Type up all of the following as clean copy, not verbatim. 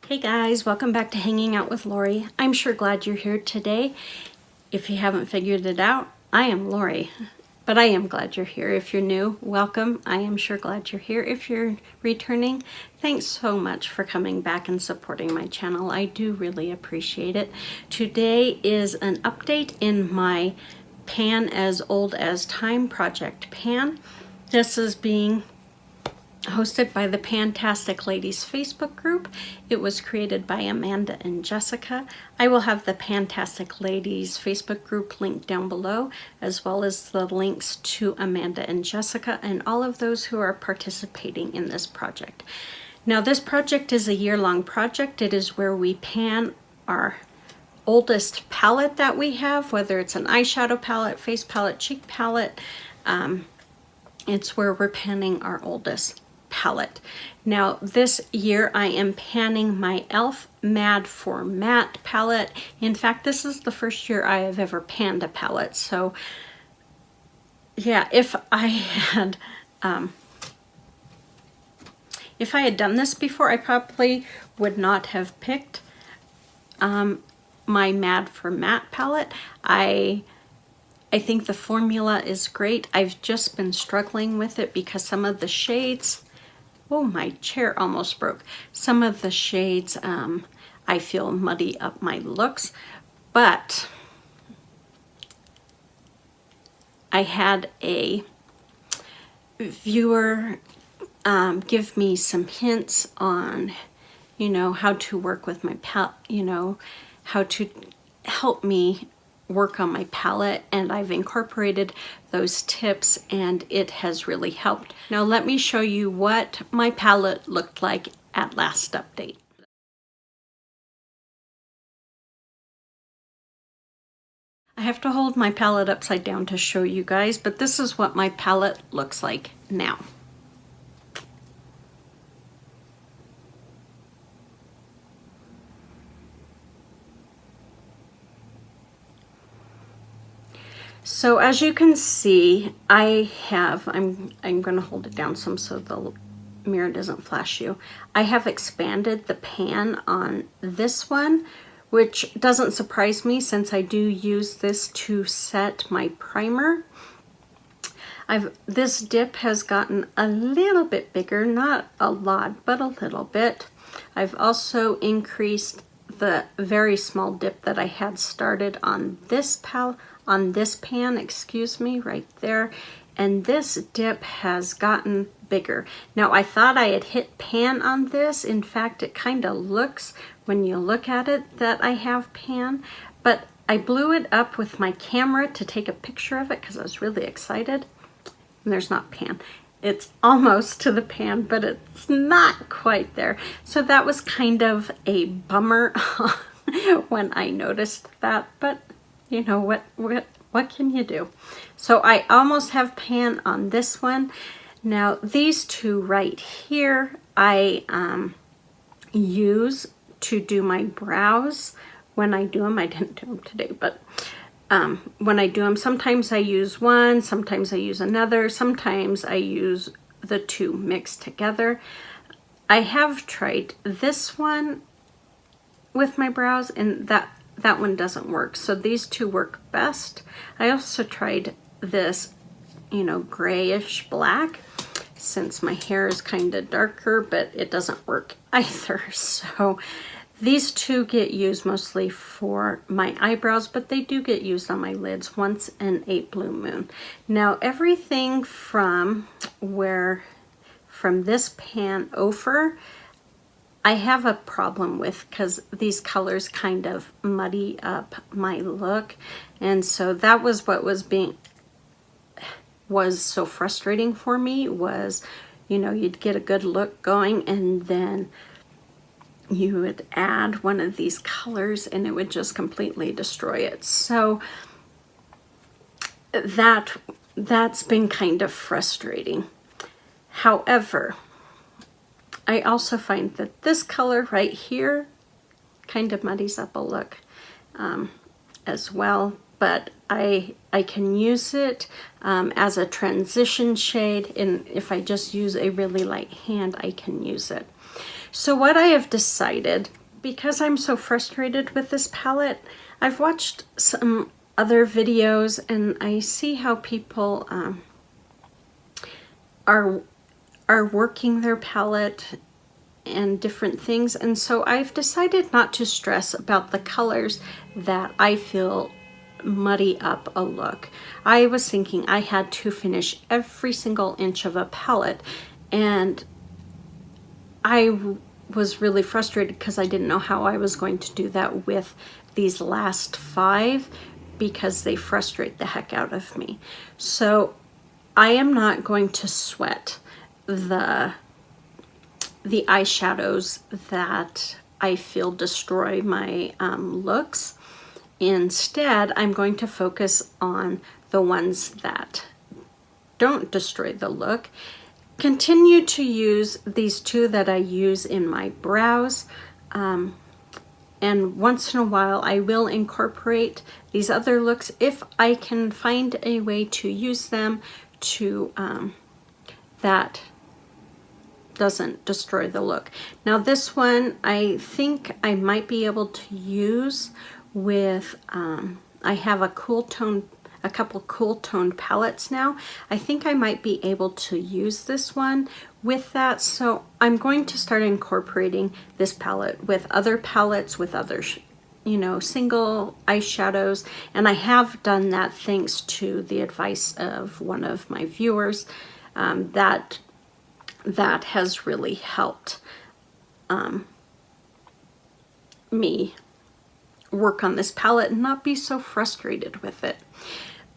Hey guys, welcome back to Hanging Out with Lori. I'm sure glad you're here today. If you haven't figured it out, I am Lori, but I am glad you're here. If you're new, welcome. I am sure glad you're here. If you're returning, thanks so much for coming back and supporting my channel. I do really appreciate it. Today is an update in my Pan as Old as Time project pan. This is being hosted by the Pantastic Ladies Facebook group. It was created by Amanda and Jessica. I will have the Pantastic Ladies Facebook group linked down below, as well as the links to Amanda and Jessica and all of those who are participating in this project. Now, this project is a year-long project. It is where we pan our oldest palette that we have, whether it's an eyeshadow palette, face palette, cheek palette. It's where we're panning our oldest palette. Now this year I am panning my e.l.f. Mad for Matte palette. In fact, this is the first year I have ever panned a palette. So yeah, if I had done this before, I probably would not have picked my Mad for Matte palette. I think the formula is great. I've just been struggling with it because some of the shades, oh, my chair almost broke. Some of the shades I feel muddy up my looks, but I had a viewer give me some hints on, how to work with my palette, how to help me work on my palette, and I've incorporated those tips and it has really helped. Now let me show you what my palette looked like at last update. I have to hold my palette upside down to show you guys, but this is what my palette looks like now. So as you can see, I'm going to hold it down some so the mirror doesn't flash you. I have expanded the pan on this one, which doesn't surprise me since I do use this to set my primer. This dip has gotten a little bit bigger, not a lot, but a little bit. I've also increased the very small dip that I had started on this pan, right there, and this dip has gotten bigger. Now I thought I had hit pan on this. In fact, it kind of looks, when you look at it, that I have pan, but I blew it up with my camera to take a picture of it because I was really excited. And there's not pan. It's almost to the pan, but it's not quite there. So that was kind of a bummer when I noticed that, but you know what can you do? So I almost have pan on this one. Now these two right here I use to do my brows when I do them. I didn't do them today, but when I do them, sometimes I use one, sometimes I use another, sometimes I use the two mixed together. I have tried this one with my brows, and that one doesn't work. So these two work best. I also tried this, grayish black, since my hair is kind of darker, but it doesn't work either. So these two get used mostly for my eyebrows, but they do get used on my lids once in a blue moon. Now everything from this pan over, I have a problem with because these colors kind of muddy up my look, and so that was what was so frustrating for me, was you'd get a good look going and then you would add one of these colors and it would just completely destroy it. So that's been kind of frustrating. However, I also find that this color right here kind of muddies up a look as well, but I can use it as a transition shade, and if I just use a really light hand, I can use it. So what I have decided because I'm so frustrated with this palette, I've watched some other videos and I see how people are working their palette and different things, and so I've decided not to stress about the colors that I feel muddy up a look. I was thinking I had to finish every single inch of a palette, and I was really frustrated because I didn't know how I was going to do that with these last 5 because they frustrate the heck out of me. So I am not going to sweat the eyeshadows that I feel destroy my looks. Instead, I'm going to focus on the ones that don't destroy the look. Continue to use these 2 that I use in my brows. And once in a while, I will incorporate these other looks if I can find a way to use them to that doesn't destroy the look. Now this one I think I might be able to use with I have a couple cool toned palettes now. I think I might be able to use this one with that, so I'm going to start incorporating this palette with other palettes, with other single eyeshadows, and I have done that thanks to the advice of one of my viewers. That has really helped me work on this palette and not be so frustrated with it.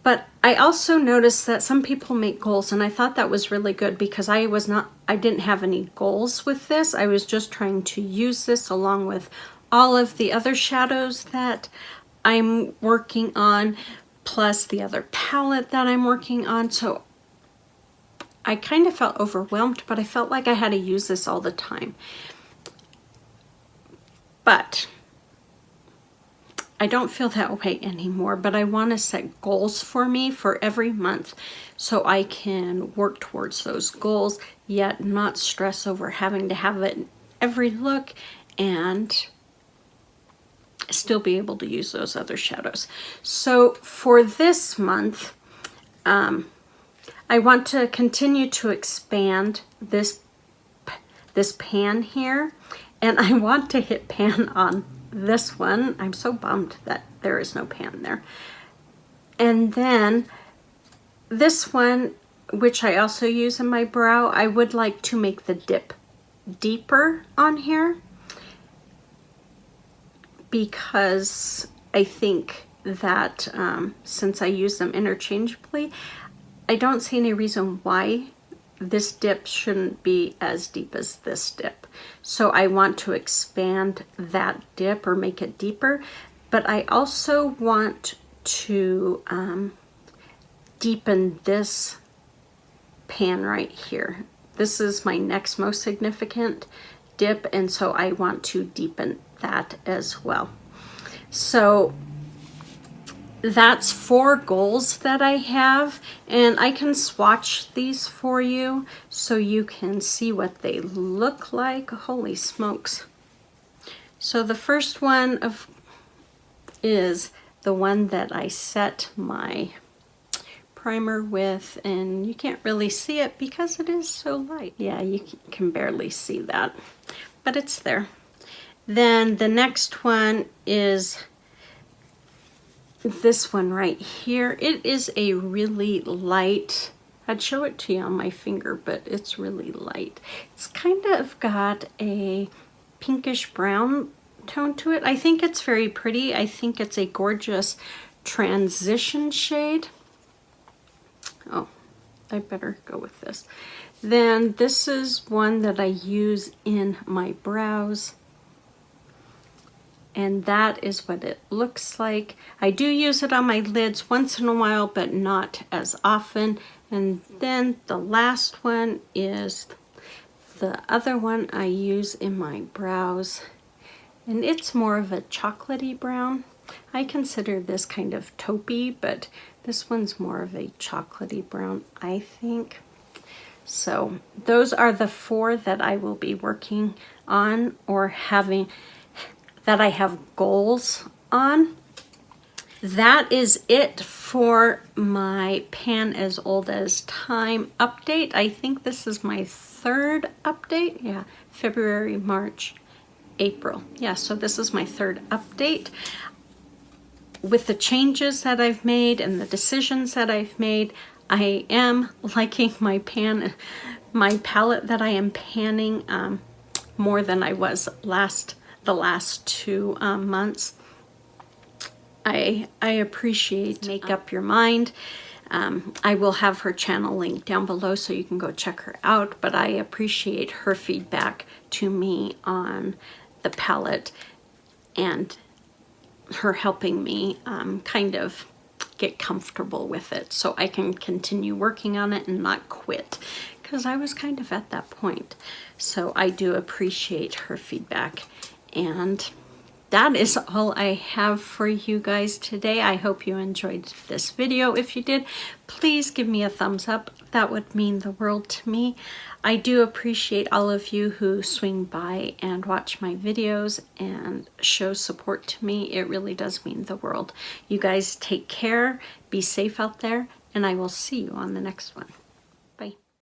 But I also noticed that some people make goals, and I thought that was really good because I didn't have any goals with this. I was just trying to use this along with all of the other shadows that I'm working on, plus the other palette that I'm working on. So I kind of felt overwhelmed, but I felt like I had to use this all the time. But I don't feel that way anymore, but I want to set goals for me for every month so I can work towards those goals, yet not stress over having to have it in every look and still be able to use those other shadows. So for this month, I want to continue to expand this pan here, and I want to hit pan on this one. I'm so bummed that there is no pan there. And then this one, which I also use in my brow, I would like to make the dip deeper on here because I think that since I use them interchangeably, I don't see any reason why this dip shouldn't be as deep as this dip. So I want to expand that dip or make it deeper, but I also want to deepen this pan right here. This is my next most significant dip, and so I want to deepen that as well. So that's 4 goals that I have, and I can swatch these for you so you can see what they look like. Holy smokes. So the first one is the one that I set my primer with, and you can't really see it because it is so light. Yeah, you can barely see that, but it's there. Then the next one is this one right here. It is a really light, I'd show it to you on my finger, but it's really light. It's kind of got a pinkish brown tone to it. I think it's very pretty. I think it's a gorgeous transition shade. Oh, I better go with this. Then this is one that I use in my brows, and that is what it looks like. I do use it on my lids once in a while, but not as often. And then the last one is the other one I use in my brows, and it's more of a chocolatey brown. I consider this kind of taupey, but this one's more of a chocolatey brown, I think. So those are the 4 that I will be working on or having that I have goals on. That is it for my Pan as Old as Time update. I think this is my third update. Yeah, February, March, April. Yeah, so this is my third update. With the changes that I've made and the decisions that I've made, I am liking my palette that I am panning more than I was the last 2 months. I appreciate Make Up Your Mind. I will have her channel linked down below so you can go check her out, but I appreciate her feedback to me on the palette and her helping me kind of get comfortable with it so I can continue working on it and not quit, because I was kind of at that point. So I do appreciate her feedback, and that is all I have for you guys today. I hope you enjoyed this video. If you did, please give me a thumbs up. That would mean the world to me. I do appreciate all of you who swing by and watch my videos and show support to me. It really does mean the world. You guys take care, be safe out there, and I will see you on the next one.